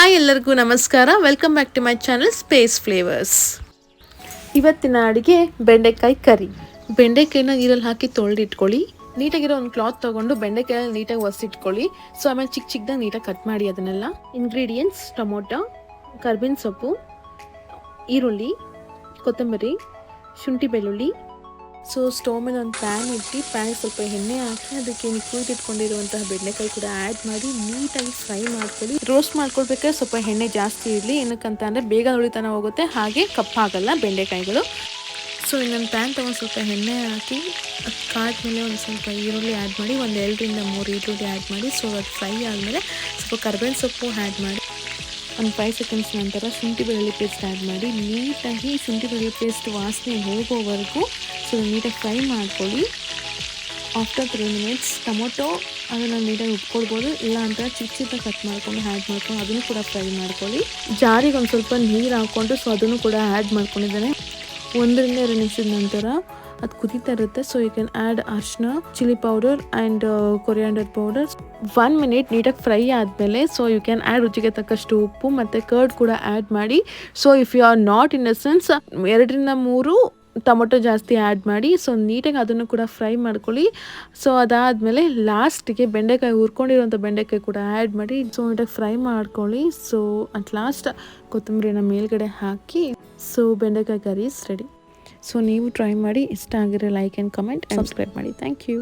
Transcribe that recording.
Hi ಎಲ್ಲರಿಗೂ ನಮಸ್ಕಾರ. Welcome back to my channel space flavours. ಇವತ್ತಿನ ಅಡುಗೆ ಬೆಂಡೆಕಾಯಿ ಕರಿ. ಬೆಂಡೆಕಾಯಿನ ನೀರಲ್ಲಿ ಹಾಕಿ ತೊಳೆದಿಟ್ಕೊಳ್ಳಿ. ನೀಟಾಗಿರೋ ಒಂದು ಕ್ಲಾತ್ ತೊಗೊಂಡು ಬೆಂಡೆಕಾಯಲ್ಲಿ ನೀಟಾಗಿ ಒರೆಸಿಟ್ಕೊಳ್ಳಿ. ಸೊ ಆಮೇಲೆ ಚಿಕ್ಕ ಚಿಕ್ಕದಾಗಿ ನೀಟಾಗಿ ಕಟ್ ಮಾಡಿ ಅದನ್ನೆಲ್ಲ. ಇಂಗ್ರೀಡಿಯೆಂಟ್ಸ್: ಟೊಮೊಟೊ, ಕರ್ಬೇವಿನ ಸೊಪ್ಪು, ಈರುಳ್ಳಿ, ಕೊತ್ತಂಬರಿ, ಶುಂಠಿ ಬೆಳ್ಳುಳ್ಳಿ. ಸೊ ಸ್ಟವ್ ಮೇಲೆ ಒಂದು ಪ್ಯಾನ್ ಇಟ್ಟು ಪ್ಯಾನ್ಗೆ ಸ್ವಲ್ಪ ಎಣ್ಣೆ ಹಾಕಿ ಅದಕ್ಕೆ ಕುಯ್ದಿಟ್ಕೊಂಡಿರುವಂತಹ ಬೆಂಡೆಕಾಯಿ ಕೂಡ ಆ್ಯಡ್ ಮಾಡಿ ನೀಟಾಗಿ ಫ್ರೈ ಮಾಡ್ಕೊಳ್ಳಿ. ರೋಸ್ಟ್ ಮಾಡ್ಕೊಳ್ಬೇಕಾದ್ರೆ ಸ್ವಲ್ಪ ಎಣ್ಣೆ ಜಾಸ್ತಿ ಇರಲಿ, ಏನಕ್ಕಂತ ಅಂದರೆ ಬೇಗ ಉಳಿತಾನ ಹೋಗುತ್ತೆ, ಹಾಗೆ ಕಪ್ಪಾಗಲ್ಲ ಬೆಂಡೆಕಾಯಿಗಳು. ಸೊ ಇನ್ನೊಂದು ಪ್ಯಾನ್ ತೊಗೊಂಡು ಸ್ವಲ್ಪ ಎಣ್ಣೆ ಹಾಕಿ ಅದು ಕಾದ್ಮೇಲೆ ಒಂದು ಸ್ವಲ್ಪ ಈರುಳ್ಳಿ ಆ್ಯಡ್ ಮಾಡಿ, ಒಂದು 2-3 ಈರುಳ್ಳಿ ಆ್ಯಡ್ ಮಾಡಿ. ಸೊ ಅದು ಫ್ರೈ ಆದಮೇಲೆ ಸ್ವಲ್ಪ ಕರ್ಬೇವಿನ ಸೊಪ್ಪು ಆ್ಯಡ್ ಮಾಡಿ, ಒಂದು 5 ಸೆಕೆಂಡ್ಸ್ ನಂತರ ಶುಂಠಿ ಬೆಳ್ಳುಳ್ಳಿ ಪೇಸ್ಟ್ ಆ್ಯಡ್ ಮಾಡಿ ನೀಟಾಗಿ ಶುಂಠಿ ಬೆಳ್ಳುಳ್ಳಿ ಪೇಸ್ಟ್ ವಾಸನೆ ಹೋಗೋವರೆಗೂ ಸೊ ನೀಟಾಗಿ ಫ್ರೈ ಮಾಡ್ಕೊಳ್ಳಿ. ಆಫ್ಟರ್ 3 ಮಿನಿಟ್ಸ್ ಟೊಮೊಟೊ ಅದನ್ನು ನೀಟಾಗಿ ಉಟ್ಕೊಳ್ಬೋದು, ಇಲ್ಲ ಅಂತ ಚಿಕ್ಕ ಚಿಕ್ಕ ಕಟ್ ಮಾಡ್ಕೊಂಡು ಆ್ಯಡ್ ಮಾಡ್ಕೊಂಡು ಅದನ್ನು ಕೂಡ ಫ್ರೈ ಮಾಡ್ಕೊಳ್ಳಿ. ಜಾರಿಗೆ ಒಂದು ಸ್ವಲ್ಪ ನೀರು ಹಾಕ್ಕೊಂಡು ಸೊ ಅದನ್ನು ಕೂಡ ಆ್ಯಡ್ ಮಾಡ್ಕೊಂಡಿದ್ದೇನೆ. 1-2 ನಿಮಿಷದ ನಂತರ ಅದು ಕುದೀತಾ ಇರುತ್ತೆ. ಸೊ ಯು ಕ್ಯಾನ್ ಆ್ಯಡ್ ಅರಿಶಿನ, chilli powder and coriander powder. 1 minute ನೀಟಾಗಿ ಫ್ರೈ ಆದಮೇಲೆ ಸೊ ಯು ಕ್ಯಾನ್ ಆ್ಯಡ್ ರುಚಿಗೆ ತಕ್ಕಷ್ಟು ಉಪ್ಪು ಮತ್ತು ಕರ್ಡ್ ಕೂಡ ಆ್ಯಡ್ ಮಾಡಿ. So if you are not in the sense 2-3 tomato ಜಾಸ್ತಿ ಆ್ಯಡ್ ಮಾಡಿ. ಸೊ ನೀಟಾಗಿ ಅದನ್ನು ಕೂಡ ಫ್ರೈ ಮಾಡ್ಕೊಳ್ಳಿ. ಸೊ ಅದಾದಮೇಲೆ ಲಾಸ್ಟಿಗೆ ಬೆಂಡೆಕಾಯಿ ಹುರ್ಕೊಂಡಿರೋಂಥ ಬೆಂಡೆಕಾಯಿ ಕೂಡ ಆ್ಯಡ್ ಮಾಡಿ ಸೊ ನೀಟಾಗಿ ಫ್ರೈ ಮಾಡ್ಕೊಳ್ಳಿ. ಸೊ ಅಟ್ ಲಾಸ್ಟ್ ಕೊತ್ತಂಬರಿನ ಮೇಲ್ಗಡೆ ಹಾಕಿ ಸೊ ಬೆಂಡೆಕಾಯಿ ಕರಿ ಇಸ್ ರೆಡಿ. ಸೊ ನೀವು ಟ್ರೈ ಮಾಡಿ, ಇಷ್ಟ ಆಗಿರೋ ಲೈಕ್ ಆ್ಯಂಡ್ ಕಮೆಂಟ್, ಸಬ್ಸ್ಕ್ರೈಬ್ ಮಾಡಿ. Thank you.